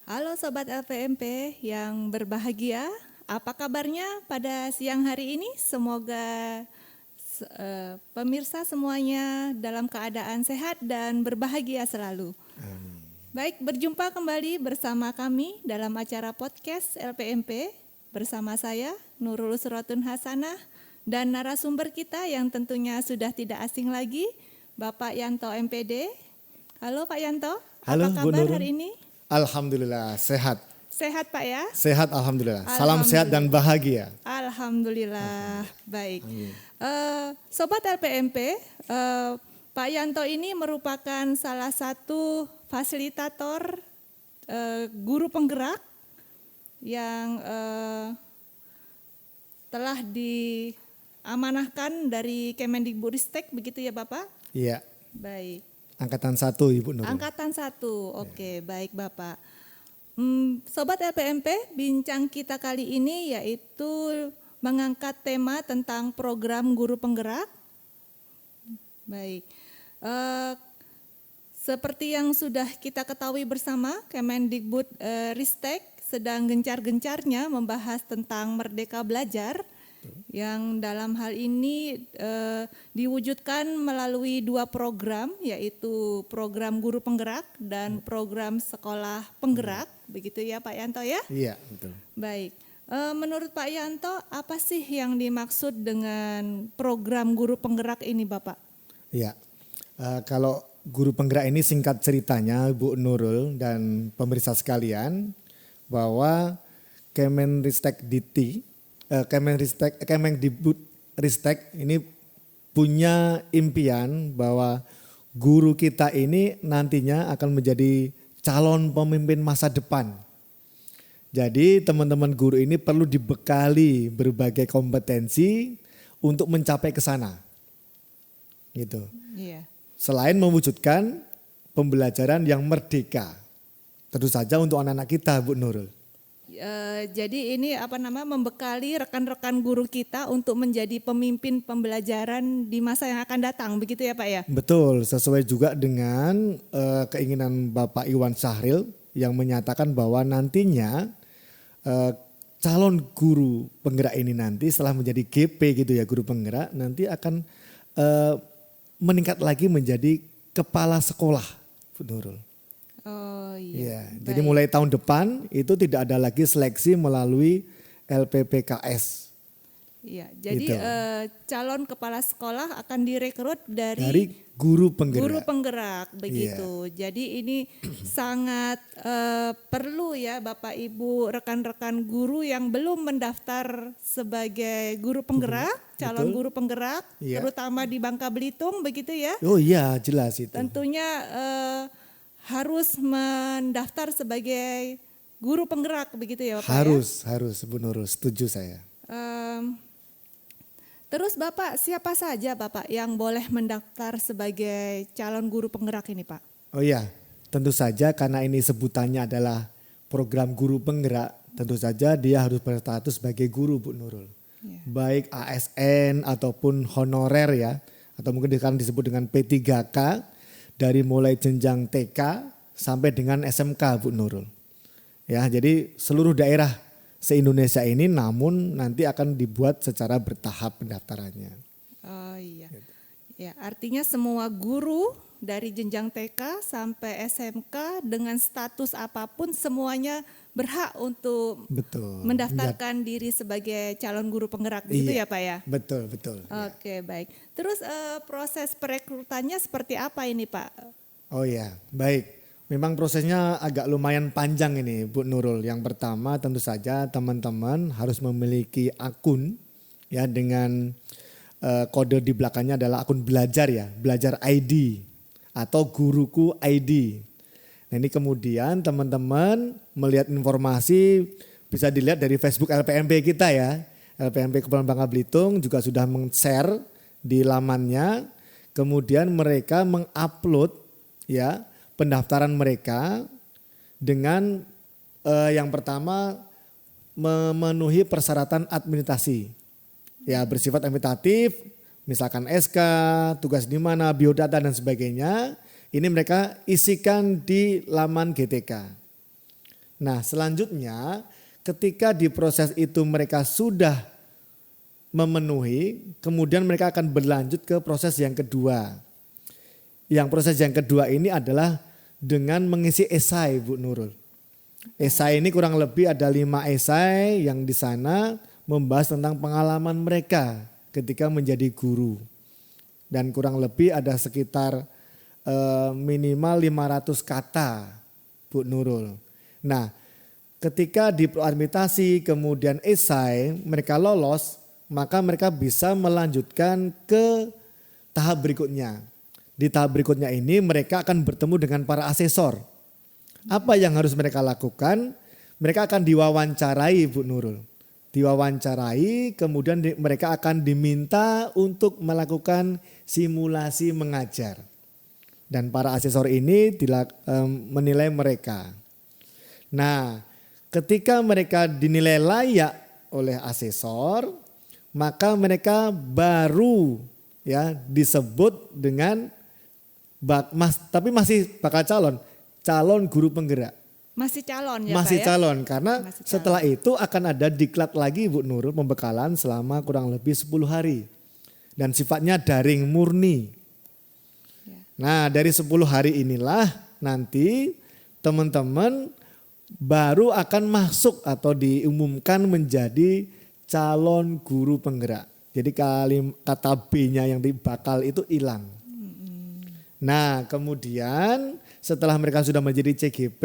Halo Sobat LPMP yang berbahagia, apa kabarnya pada siang hari ini? Semoga pemirsa semuanya dalam keadaan sehat dan berbahagia selalu. Baik, berjumpa kembali bersama kami dalam acara podcast LPMP bersama saya Nurul Usratun Hasanah dan narasumber kita yang tentunya sudah tidak asing lagi, Bapak Yanto MPD. Halo Pak Yanto, Halo, apa Bu kabar Nurul. hari ini? Alhamdulillah sehat. Sehat Pak ya? Sehat alhamdulillah. Salam sehat dan bahagia. Alhamdulillah. Baik. Sobat LPMP, Pak Yanto ini merupakan salah satu fasilitator guru penggerak yang telah diamanahkan dari Kemendikbudristek, begitu ya Bapak? Iya. Baik. Angkatan 1 Ibu Nurul. Angkatan 1, oke, baik Bapak. Sobat LPMP, bincang kita kali ini yaitu mengangkat tema tentang program guru penggerak. Baik, seperti yang sudah kita ketahui bersama, Kemendikbud Ristek sedang gencar-gencarnya membahas tentang Merdeka Belajar, yang dalam hal ini diwujudkan melalui dua program, yaitu program guru penggerak dan program sekolah penggerak, begitu ya Pak Yanto ya? Iya, betul. Baik, menurut Pak Yanto apa sih yang dimaksud dengan program guru penggerak ini Bapak? Iya, kalau guru penggerak ini singkat ceritanya Bu Nurul dan pemirsa sekalian, bahwa Kemendikbudristek ini punya impian bahwa guru kita ini nantinya akan menjadi calon pemimpin masa depan. Jadi teman-teman guru ini perlu dibekali berbagai kompetensi untuk mencapai ke sana. Gitu. Iya. Selain mewujudkan pembelajaran yang merdeka. Tentu saja untuk anak-anak kita Bu Nurul. Jadi ini membekali rekan-rekan guru kita untuk menjadi pemimpin pembelajaran di masa yang akan datang, begitu ya Pak ya? Betul, sesuai juga dengan keinginan Bapak Iwan Syahril yang menyatakan bahwa nantinya calon guru penggerak ini nanti setelah menjadi GP gitu ya, guru penggerak, nanti akan meningkat lagi menjadi kepala sekolah, Bu Nurul. Oh iya. iya. Jadi mulai tahun depan itu tidak ada lagi seleksi melalui LPPKS. Iya, jadi Gitu. calon kepala sekolah akan direkrut Dari guru penggerak. guru penggerak begitu. Jadi ini sangat perlu ya Bapak Ibu rekan-rekan guru yang belum mendaftar sebagai guru penggerak, calon guru penggerak, Iya. terutama di Bangka Belitung begitu ya. Oh iya, jelas itu. Tentunya harus mendaftar sebagai guru penggerak begitu ya Bapak ya? Harus Bu Nurul, setuju saya. Terus Bapak, siapa saja Bapak yang boleh mendaftar sebagai calon guru penggerak ini Pak? Oh iya, tentu saja karena ini sebutannya adalah program guru penggerak, tentu saja dia harus berstatus sebagai guru Bu Nurul. Ya. Baik ASN ataupun honorer ya, atau mungkin sekarang disebut dengan P3K, dari mulai jenjang TK sampai dengan SMK Bu Nurul. Ya, jadi seluruh daerah se-Indonesia ini namun nanti akan dibuat secara bertahap pendaftarannya. Oh iya. Ya, artinya semua guru dari jenjang TK sampai SMK dengan status apapun semuanya berhak untuk Betul. mendaftarkan diri sebagai calon guru penggerak begitu Iya. ya Pak ya? Betul. Oke, baik. Terus proses perekrutannya seperti apa ini Pak? Oh iya, baik. Memang prosesnya agak lumayan panjang ini Bu Nurul. Yang pertama tentu saja teman-teman harus memiliki akun ya dengan kode di belakangnya adalah akun belajar ya, belajar ID atau guruku ID. Nah ini kemudian teman-teman melihat informasi bisa dilihat dari Facebook LPMP kita ya. LPMP Kepulauan Bangka Belitung juga sudah men-share di lamannya. Kemudian mereka mengupload ya pendaftaran mereka dengan yang pertama memenuhi persyaratan administrasi. Ya bersifat administratif, misalkan SK, tugas di mana, biodata dan sebagainya. Ini mereka isikan di laman GTK. Nah selanjutnya ketika di proses itu mereka sudah memenuhi, kemudian mereka akan berlanjut ke proses yang kedua. Yang proses yang kedua ini adalah dengan mengisi esai Bu Nurul. Esai ini kurang lebih ada 5 esai yang di sana membahas tentang pengalaman mereka ketika menjadi guru. Dan kurang lebih ada sekitar minimal 500 kata Bu Nurul. Nah ketika di proadmitasi kemudian esai mereka lolos, maka mereka bisa melanjutkan ke tahap berikutnya. Di tahap berikutnya ini mereka akan bertemu dengan para asesor. Apa yang harus mereka lakukan? Mereka akan diwawancarai Bu Nurul. Diwawancarai kemudian mereka akan diminta untuk melakukan simulasi mengajar. Dan para asesor ini menilai mereka. Nah ketika mereka dinilai layak oleh asesor, maka mereka baru ya disebut dengan tapi masih bakal calon guru penggerak. Masih calon ya Masih Pak ya? calon karena Masih calon. setelah itu akan ada diklat lagi Bu Nurul, pembekalan selama kurang lebih 10 hari. Dan sifatnya daring murni. Ya. Nah dari 10 hari inilah nanti teman-teman baru akan masuk atau diumumkan menjadi calon guru penggerak. Jadi kata B-nya yang bakal itu hilang. Nah kemudian setelah mereka sudah menjadi CGP,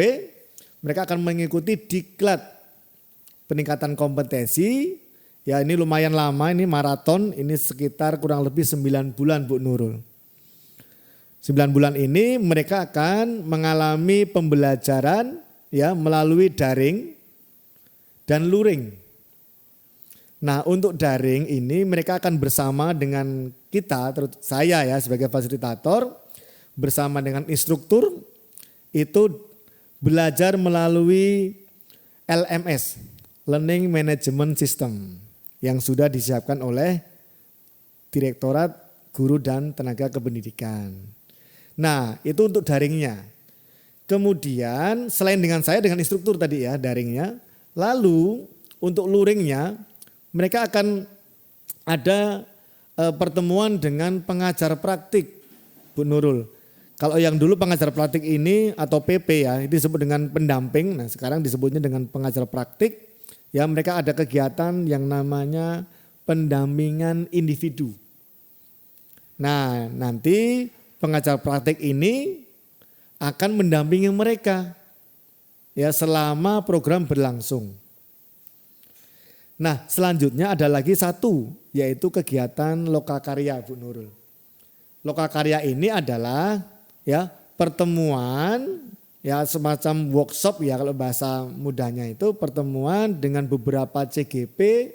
mereka akan mengikuti diklat peningkatan kompetensi. Ya ini lumayan lama, ini maraton, ini sekitar kurang lebih 9 bulan Bu Nurul. 9 bulan ini mereka akan mengalami pembelajaran ya melalui daring dan luring. Nah untuk daring ini mereka akan bersama dengan kita, saya ya sebagai fasilitator, bersama dengan instruktur itu belajar melalui LMS, Learning Management System yang sudah disiapkan oleh Direktorat Guru dan Tenaga Kependidikan. Nah itu untuk daringnya. Kemudian selain dengan saya dengan instruktur tadi ya daringnya, lalu untuk luringnya mereka akan ada pertemuan dengan pengajar praktik Bu Nurul. Kalau yang dulu pengajar praktik ini atau PP ya itu disebut dengan pendamping, nah sekarang disebutnya dengan pengajar praktik. Ya mereka ada kegiatan yang namanya pendampingan individu. Nah nanti pengajar praktik ini akan mendampingi mereka ya selama program berlangsung. Nah selanjutnya ada lagi satu yaitu kegiatan lokakarya Bu Nurul. Lokakarya ini adalah ya pertemuan ya semacam workshop ya kalau bahasa mudahnya itu pertemuan dengan beberapa CGP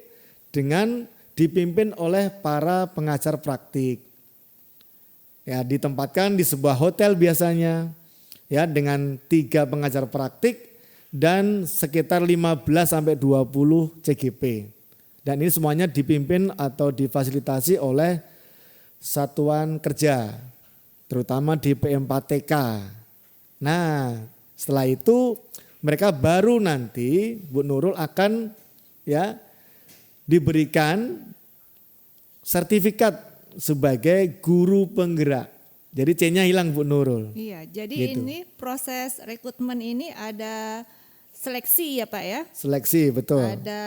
dengan dipimpin oleh para pengajar praktik. Ya ditempatkan di sebuah hotel biasanya ya dengan 3 pengajar praktik dan sekitar 15 sampai 20 CGP. Dan ini semuanya dipimpin atau difasilitasi oleh satuan kerja terutama di PM4TK. Nah, setelah itu mereka baru nanti Bu Nurul akan ya diberikan sertifikat sebagai guru penggerak. Jadi C-nya hilang Bu Nurul. Iya, jadi Gitu. ini proses rekrutmen ini ada seleksi ya Pak ya? Seleksi betul. Ada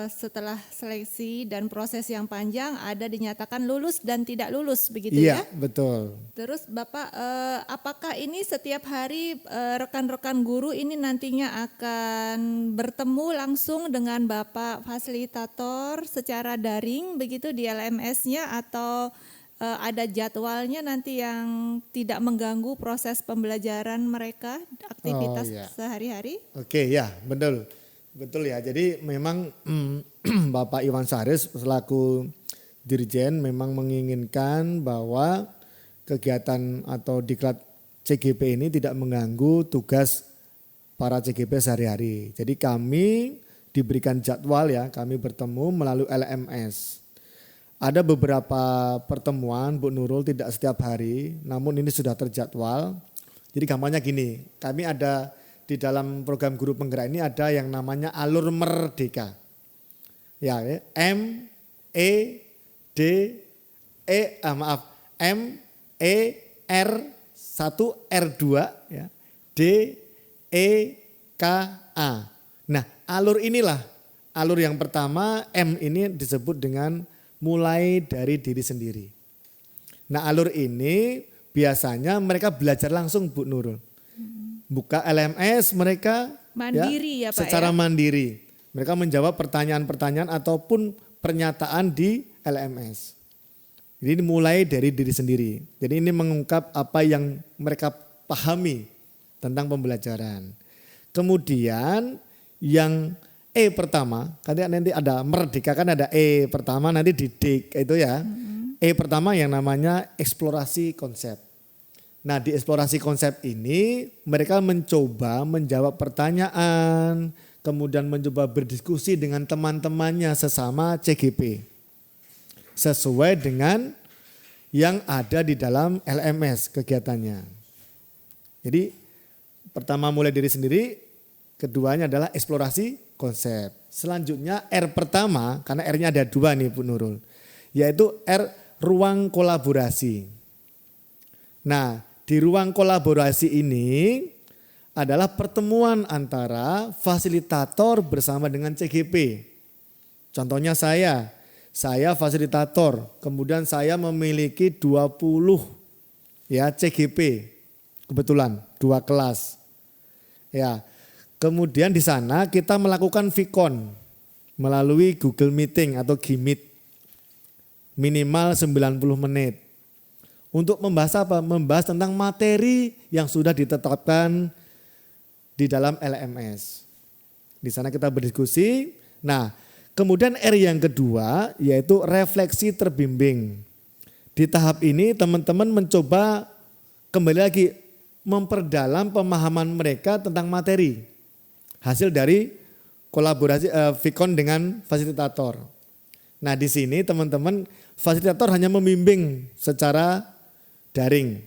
setelah seleksi dan proses yang panjang ada dinyatakan lulus dan tidak lulus begitu Iya, ya? betul. Terus Bapak apakah ini setiap hari rekan-rekan guru ini nantinya akan bertemu langsung dengan Bapak fasilitator secara daring begitu di LMS-nya atau ada jadwalnya nanti yang tidak mengganggu proses pembelajaran mereka, aktivitas iya. sehari-hari? Oke ya betul. Betul ya jadi memang Bapak Iwan Saris selaku Dirjen memang menginginkan bahwa kegiatan atau diklat CGP ini tidak mengganggu tugas para CGP sehari-hari. Jadi kami diberikan jadwal ya kami bertemu melalui LMS. Ada beberapa pertemuan Bu Nurul tidak setiap hari, namun ini sudah terjadwal. Jadi gampangnya gini, kami ada di dalam program guru penggerak ini ada yang namanya alur merdeka. Ya, M E D M E R 1 R 2 ya. D E K A. Nah, alur inilah alur yang pertama M ini disebut dengan mulai dari diri sendiri. Nah, alur ini biasanya mereka belajar langsung Bu Nurul. Buka LMS mereka Mandiri ya Pak secara ya? mandiri. Mereka menjawab pertanyaan-pertanyaan ataupun pernyataan di LMS. Jadi ini mulai dari diri sendiri. Jadi ini mengungkap apa yang mereka pahami tentang pembelajaran. Kemudian yang E pertama, nanti ada merdeka kan ada E pertama nanti didik itu ya. E pertama yang namanya eksplorasi konsep. Nah di eksplorasi konsep ini mereka mencoba menjawab pertanyaan, kemudian mencoba berdiskusi dengan teman-temannya sesama CGP. Sesuai dengan yang ada di dalam LMS kegiatannya. Jadi pertama mulai diri sendiri, keduanya adalah eksplorasi konsep. Selanjutnya R pertama, karena R-nya ada 2 nih Bu Nurul, yaitu R ruang kolaborasi. Nah di ruang kolaborasi ini adalah pertemuan antara fasilitator bersama dengan CGP. Contohnya saya fasilitator, kemudian saya memiliki 20 ya CGP, kebetulan 2 kelas. Ya, kemudian di sana kita melakukan Vicon melalui Google Meeting atau Gmeet minimal 90 menit. Untuk membahas apa? Membahas tentang materi yang sudah ditetapkan di dalam LMS. Di sana kita berdiskusi. Nah, kemudian R yang kedua yaitu refleksi terbimbing. Di tahap ini teman-teman mencoba kembali lagi memperdalam pemahaman mereka tentang materi. Hasil dari kolaborasi Vicon dengan fasilitator. Nah, di sini teman-teman fasilitator hanya membimbing secara daring.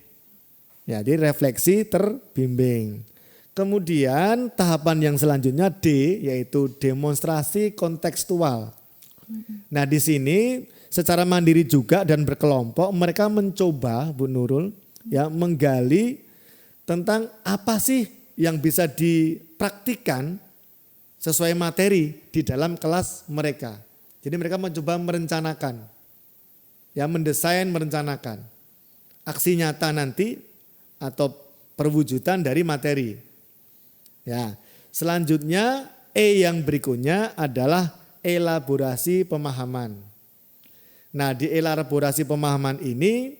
Ya, jadi refleksi terbimbing. Kemudian tahapan yang selanjutnya D yaitu demonstrasi kontekstual. Nah di sini secara mandiri juga dan berkelompok mereka mencoba Bu Nurul ya menggali tentang apa sih yang bisa dipraktikkan sesuai materi di dalam kelas mereka. Jadi mereka mencoba merencanakan, ya mendesain merencanakan aksi nyata nanti atau perwujudan dari materi. Ya, selanjutnya E yang berikutnya adalah elaborasi pemahaman. Nah, di elaborasi pemahaman ini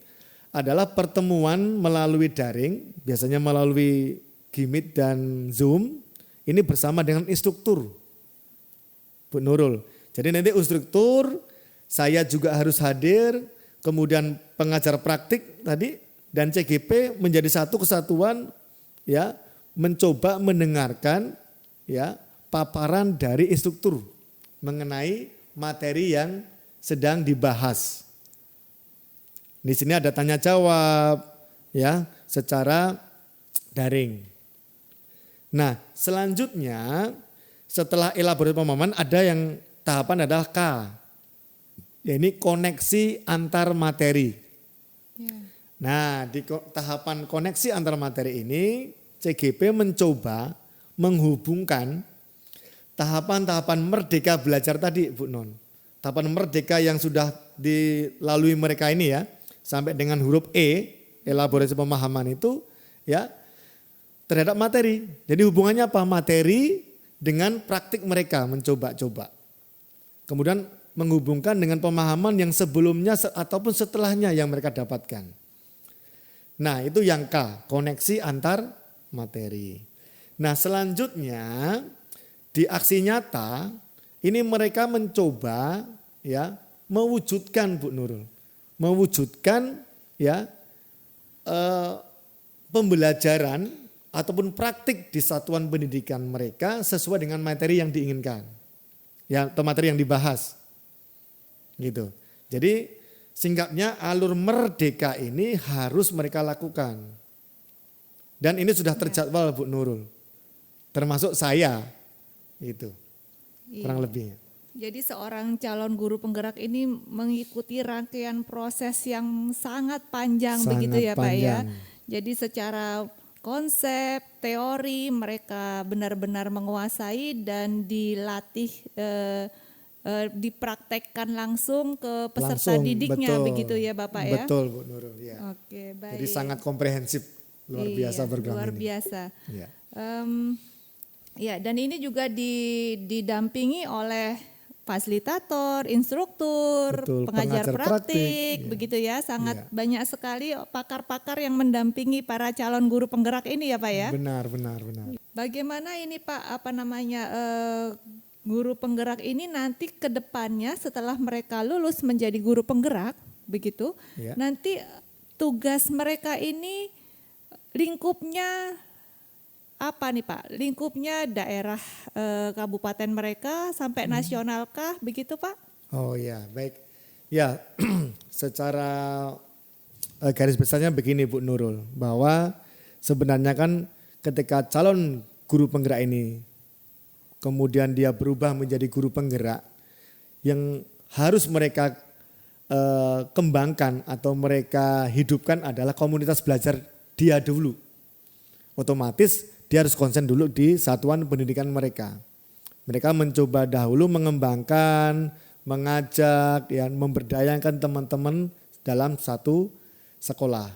adalah pertemuan melalui daring, biasanya melalui Gmeet dan Zoom, ini bersama dengan instruktur, Bu Nurul. Jadi nanti instruktur, saya juga harus hadir, kemudian pengajar praktik tadi dan CGP menjadi satu kesatuan ya mencoba mendengarkan ya paparan dari instruktur mengenai materi yang sedang dibahas. Di sini ada tanya jawab ya secara daring. Nah, selanjutnya setelah elaborasi pemahaman ada yang tahapan adalah K. Ya, ini koneksi antar materi. Ya. Nah, di tahapan koneksi antar materi ini CGP mencoba menghubungkan tahapan-tahapan merdeka belajar tadi Bu Non. Tahapan merdeka yang sudah dilalui mereka ini ya, sampai dengan huruf E, elaborasi pemahaman itu ya terhadap materi. Jadi hubungannya apa? Materi dengan praktik mereka mencoba-coba. Kemudian menghubungkan dengan pemahaman yang sebelumnya ataupun setelahnya yang mereka dapatkan. Nah itu yang K, koneksi antar materi. Nah selanjutnya di aksi nyata ini mereka mencoba ya mewujudkan Bu Nurul, mewujudkan ya pembelajaran ataupun praktik di satuan pendidikan mereka sesuai dengan materi yang diinginkan, ya atau materi yang dibahas, gitu. Jadi singkatnya alur merdeka ini harus mereka lakukan dan ini sudah terjadwal Bu Nurul. termasuk saya, itu kurang Iya. lebihnya. Jadi seorang calon guru penggerak ini mengikuti rangkaian proses yang sangat panjang begitu Sangat ya Pak ya. panjang. Jadi secara konsep, teori mereka benar-benar menguasai dan dilatih, dipraktekkan langsung ke peserta Langsung, didiknya betul. begitu ya Bapak ya. Betul Bu Nurul, ya. Oke, baik. Jadi sangat komprehensif, luar biasa Iya, program luar ini. biasa. Ya. Ya, dan ini juga didampingi oleh fasilitator, instruktur, Betul, pengajar pengajar praktik, praktik, ya. begitu ya. Sangat Iya. banyak sekali pakar-pakar yang mendampingi para calon guru penggerak ini ya Pak ya. Benar. Bagaimana ini Pak, guru penggerak ini nanti ke depannya setelah mereka lulus menjadi guru penggerak, begitu. Ya. Nanti tugas mereka ini lingkupnya apa nih Pak? Lingkupnya daerah kabupaten mereka sampai nasionalkah begitu Pak? Oh ya, baik. Ya, secara garis besarnya begini Bu Nurul, bahwa sebenarnya kan ketika calon guru penggerak ini kemudian dia berubah menjadi guru penggerak, yang harus mereka kembangkan atau mereka hidupkan adalah komunitas belajar dia dulu. Otomatis dia harus konsen dulu di satuan pendidikan mereka. Mereka mencoba dahulu mengembangkan, mengajak, ya, memberdayakan teman-teman dalam satu sekolah.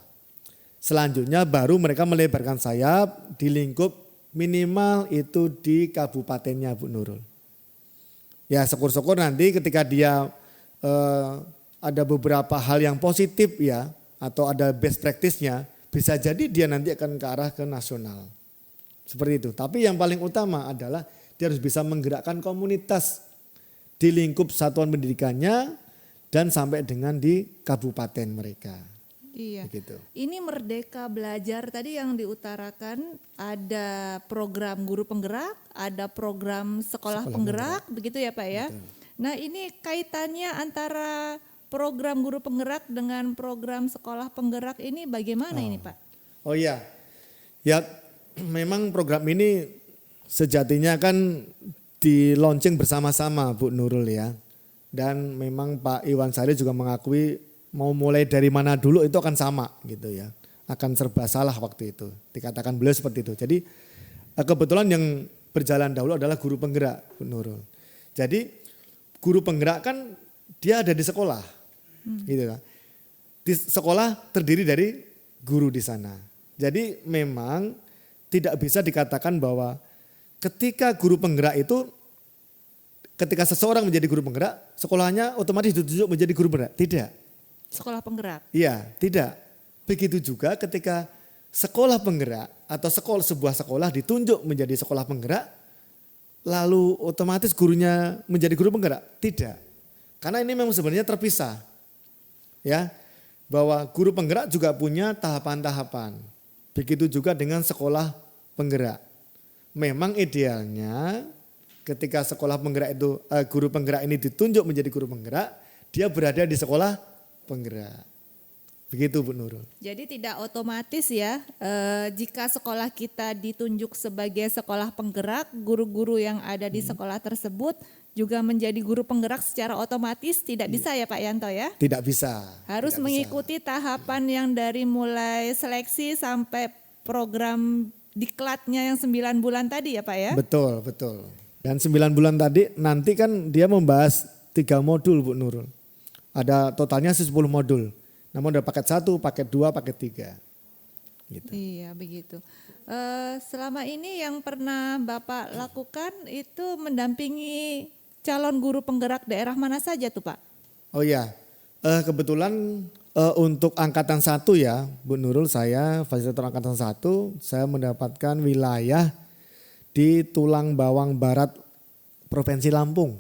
Selanjutnya baru mereka melebarkan sayap di lingkup minimal itu di kabupatennya Bu Nurul. Ya syukur-syukur nanti ketika dia ada beberapa hal yang positif ya atau ada best practice-nya, bisa jadi dia nanti akan ke arah ke nasional. Seperti itu. Tapi yang paling utama adalah dia harus bisa menggerakkan komunitas di lingkup satuan pendidikannya dan sampai dengan di kabupaten mereka. Iya. Begitu. Ini Merdeka Belajar tadi yang diutarakan ada program guru penggerak, ada program sekolah penggerak, begitu ya Pak ya. Betul. Nah ini kaitannya antara program guru penggerak dengan program sekolah penggerak ini bagaimana ini Pak? Oh iya, ya memang program ini sejatinya kan di launching bersama-sama Bu Nurul ya. Dan memang Pak Iwan Sari juga mengakui mau mulai dari mana dulu itu akan sama gitu ya. Akan serba salah waktu itu. Dikatakan beliau seperti itu. Jadi kebetulan yang berjalan dahulu adalah guru penggerak Bu Nurul. Jadi guru penggerak kan dia ada di sekolah. Gitu kan. Di sekolah terdiri dari guru di sana. Jadi memang tidak bisa dikatakan bahwa ketika guru penggerak itu, ketika seseorang menjadi guru penggerak, sekolahnya otomatis ditunjuk menjadi guru penggerak. Tidak. Sekolah penggerak. Iya, tidak. Begitu juga ketika sekolah penggerak atau sebuah sekolah ditunjuk menjadi sekolah penggerak, lalu otomatis gurunya menjadi guru penggerak. Tidak. Karena ini memang sebenarnya terpisah. Ya, bahwa guru penggerak juga punya tahapan-tahapan. Begitu juga dengan sekolah penggerak. Memang idealnya ketika sekolah penggerak itu guru penggerak ini ditunjuk menjadi guru penggerak, dia berada di sekolah penggerak. Begitu Bu Nurul. Jadi tidak otomatis ya jika sekolah kita ditunjuk sebagai sekolah penggerak, guru-guru yang ada di sekolah tersebut juga menjadi guru penggerak secara otomatis, tidak bisa ya Pak Yanto ya? Tidak bisa. Harus tidak mengikuti tahapan yang dari mulai seleksi sampai program diklatnya yang 9 bulan tadi ya Pak ya? Betul, betul. Dan 9 bulan tadi nanti kan dia membahas 3 modul Bu Nurul. Ada totalnya 10 modul. Namun ada paket 1, paket 2, paket 3. Gitu. Iya begitu. Selama ini yang pernah Bapak lakukan itu mendampingi calon guru penggerak daerah mana saja tuh Pak? Oh iya, kebetulan untuk angkatan 1 ya Bu Nurul, saya fasilitator angkatan 1, saya mendapatkan wilayah di Tulang Bawang Barat Provinsi Lampung.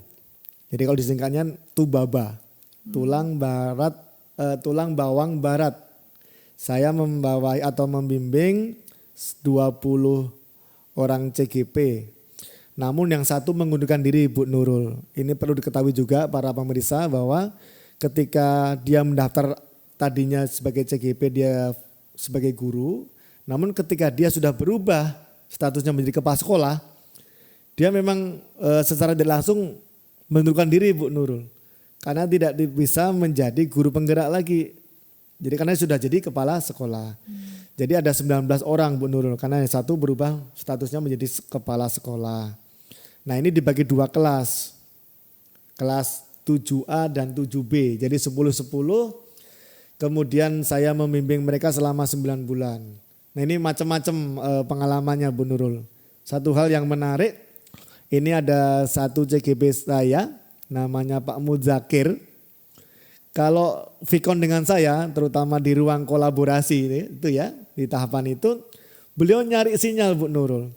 Jadi kalau disingkatnya Tubaba, Tulang Bawang Barat. Saya membawai atau membimbing 20 orang CGP. Namun yang satu mengundurkan diri Bu Nurul. Ini perlu diketahui juga para pemirsa bahwa ketika dia mendaftar tadinya sebagai CGP dia sebagai guru. Namun ketika dia sudah berubah statusnya menjadi kepala sekolah, dia memang secara tidak langsung mengundurkan diri Bu Nurul. Karena tidak bisa menjadi guru penggerak lagi. Jadi karena sudah jadi kepala sekolah. Jadi ada 19 orang Bu Nurul, karena yang satu berubah statusnya menjadi kepala sekolah. Nah ini dibagi 2 kelas. Kelas 7A dan 7B. Jadi 10-10. Kemudian saya membimbing mereka selama 9 bulan. Nah ini macam-macam pengalamannya Bu Nurul. Satu hal yang menarik, ini ada satu CGP saya, namanya Pak Muzakir. Kalau Vikon dengan saya, terutama di ruang kolaborasi itu ya, di tahapan itu, beliau nyari sinyal Bu Nurul.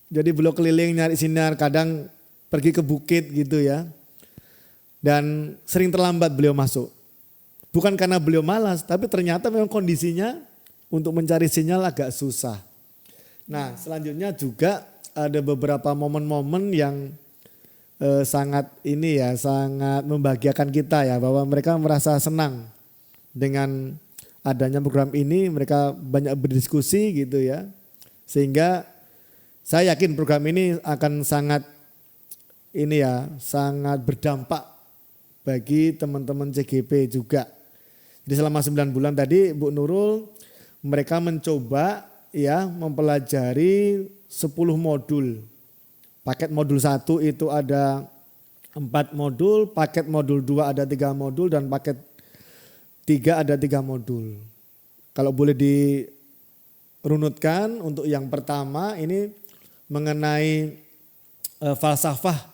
Jadi beliau keliling nyari sinyal, kadang pergi ke bukit gitu ya. Dan sering terlambat beliau masuk. Bukan karena beliau malas, tapi ternyata memang kondisinya untuk mencari sinyal agak susah. Nah selanjutnya juga ada beberapa momen-momen yang sangat sangat membahagiakan kita ya, bahwa mereka merasa senang dengan adanya program ini, mereka banyak berdiskusi gitu ya. Sehingga saya yakin program ini akan sangat sangat berdampak bagi teman-teman CGP juga. Jadi selama 9 bulan tadi Bu Nurul, mereka mencoba ya mempelajari 10 modul. Paket modul 1 itu ada 4 modul, paket modul 2 ada 3 modul, dan paket 3 ada 3 modul. Kalau boleh dirunutkan, untuk yang pertama ini mengenai falsafah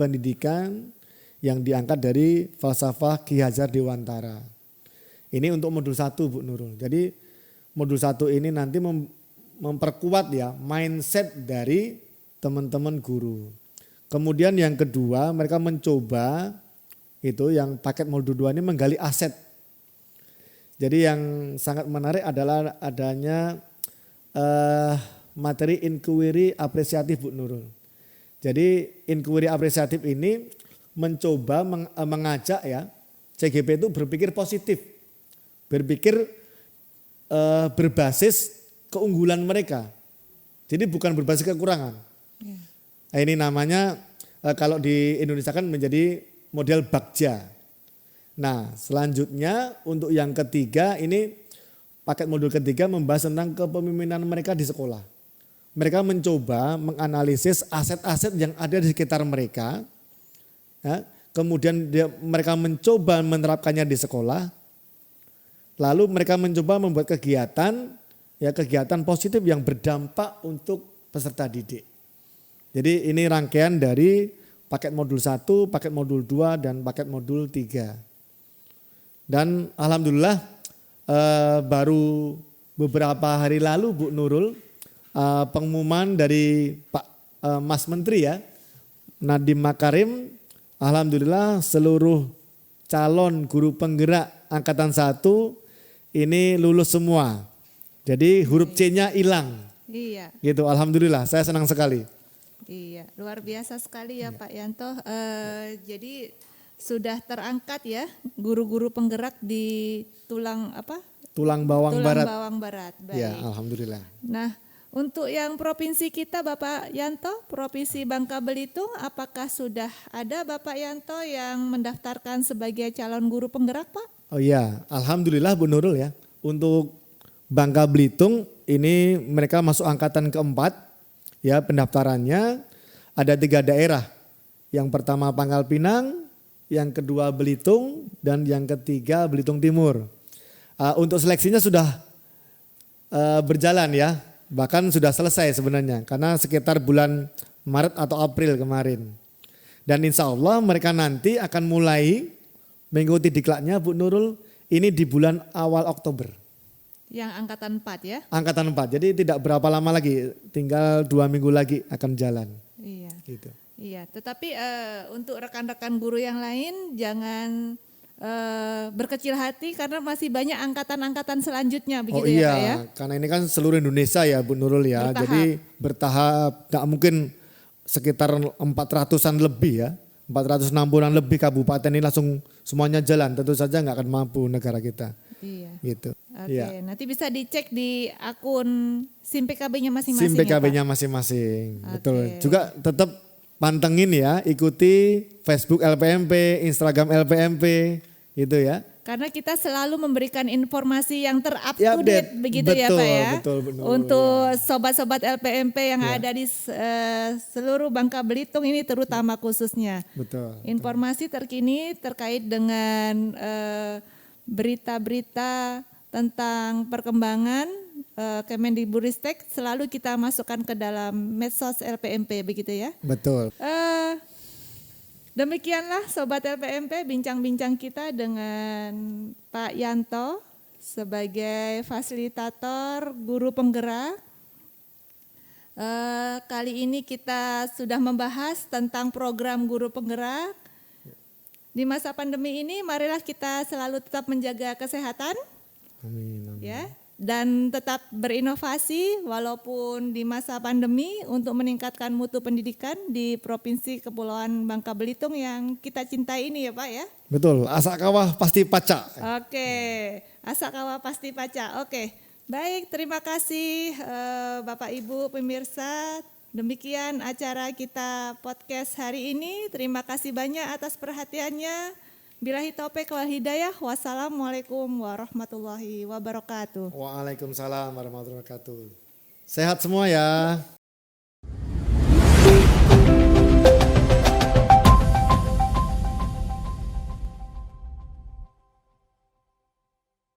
pendidikan yang diangkat dari falsafah Ki Hajar Dewantara. Ini untuk modul 1 Bu Nurul. Jadi modul 1 ini nanti memperkuat ya mindset dari teman-teman guru. Kemudian yang kedua, mereka mencoba itu yang paket modul 2 ini menggali aset. Jadi yang sangat menarik adalah adanya materi inquiry apresiatif Bu Nurul. Jadi inquiry apresiatif ini mencoba mengajak ya CGP itu berpikir positif, berpikir berbasis keunggulan mereka. Jadi bukan berbasis kekurangan. Nah, ini namanya kalau di Indonesia kan menjadi model Bagja. Nah selanjutnya untuk yang ketiga ini paket modul ketiga membahas tentang kepemimpinan mereka di sekolah. Mereka mencoba menganalisis aset-aset yang ada di sekitar mereka. Ya, kemudian mereka mencoba menerapkannya di sekolah. Lalu mereka mencoba membuat kegiatan positif yang berdampak untuk peserta didik. Jadi ini rangkaian dari paket modul 1, paket modul 2, dan paket modul 3. Dan alhamdulillah baru beberapa hari lalu Bu Nurul, pengumuman dari Pak Mas Menteri ya, Nadiem Makarim, alhamdulillah seluruh calon guru penggerak angkatan 1 ini lulus semua. Jadi huruf C-nya hilang. Iya. Gitu, alhamdulillah, saya senang sekali. Iya, luar biasa sekali ya Pak Yanto. Jadi sudah terangkat ya guru-guru penggerak di Tulang Bawang Barat. Bawang Barat. Baik. Ya, alhamdulillah. Nah, untuk yang provinsi kita Bapak Yanto, Provinsi Bangka Belitung, apakah sudah ada Bapak Yanto yang mendaftarkan sebagai calon guru penggerak Pak? Oh iya, alhamdulillah Bu Nurul ya. Untuk Bangka Belitung ini mereka masuk angkatan keempat ya, pendaftarannya ada 3 daerah. Yang pertama Pangkal Pinang, yang kedua Belitung, dan yang ketiga Belitung Timur. Untuk seleksinya sudah berjalan ya, bahkan sudah selesai sebenarnya karena sekitar bulan Maret atau April kemarin. Dan insya Allah mereka nanti akan mulai mengikuti diklatnya Bu Nurul ini di bulan awal Oktober. Yang angkatan 4 ya? Angkatan 4, jadi tidak berapa lama lagi, tinggal 2 minggu lagi akan jalan. Iya. Gitu. Iya, tetapi untuk rekan-rekan guru yang lain jangan berkecil hati karena masih banyak angkatan-angkatan selanjutnya begitu ya Pak ya? Karena ini kan seluruh Indonesia ya Bu Nurul ya, jadi bertahap, gak mungkin sekitar 400-an lebih ya, 460-an lebih kabupaten ini langsung semuanya jalan, tentu saja gak akan mampu negara kita. Iya. gitu. Oke, Ya. nanti bisa dicek di akun SIM PKB-nya masing-masing. SIM ya, Pak? PKB-nya masing-masing. Betul. Oke. Juga tetap pantengin ya, ikuti Facebook LPMP, Instagram LPMP gitu ya. Karena kita selalu memberikan informasi yang ter-up Ya, to date update. begitu ya Betul, Pak ya. betul, betul, Untuk sobat-sobat LPMP yang Ya. ada di seluruh Bangka Belitung ini terutama khususnya. Betul. Informasi terkini terkait dengan berita-berita tentang perkembangan Kemendikbudristek selalu kita masukkan ke dalam medsos LPMP begitu ya. Betul. Demikianlah Sobat LPMP bincang-bincang kita dengan Pak Yanto sebagai fasilitator guru penggerak. Kali ini kita sudah membahas tentang program guru penggerak. Di masa pandemi ini marilah kita selalu tetap menjaga kesehatan. Amin. Amin. Ya, dan tetap berinovasi walaupun di masa pandemi untuk meningkatkan mutu pendidikan di Provinsi Kepulauan Bangka Belitung yang kita cintai ini ya Pak ya. Betul, asak kawah pasti pacak. Oke, asak kawah pasti pacak. Oke, baik, terima kasih Bapak Ibu pemirsa. Demikian acara kita podcast hari ini. Terima kasih banyak atas perhatiannya. Billahi taufik wal hidayah. Wassalamualaikum warahmatullahi wabarakatuh. Waalaikumsalam warahmatullahi wabarakatuh. Sehat semua ya.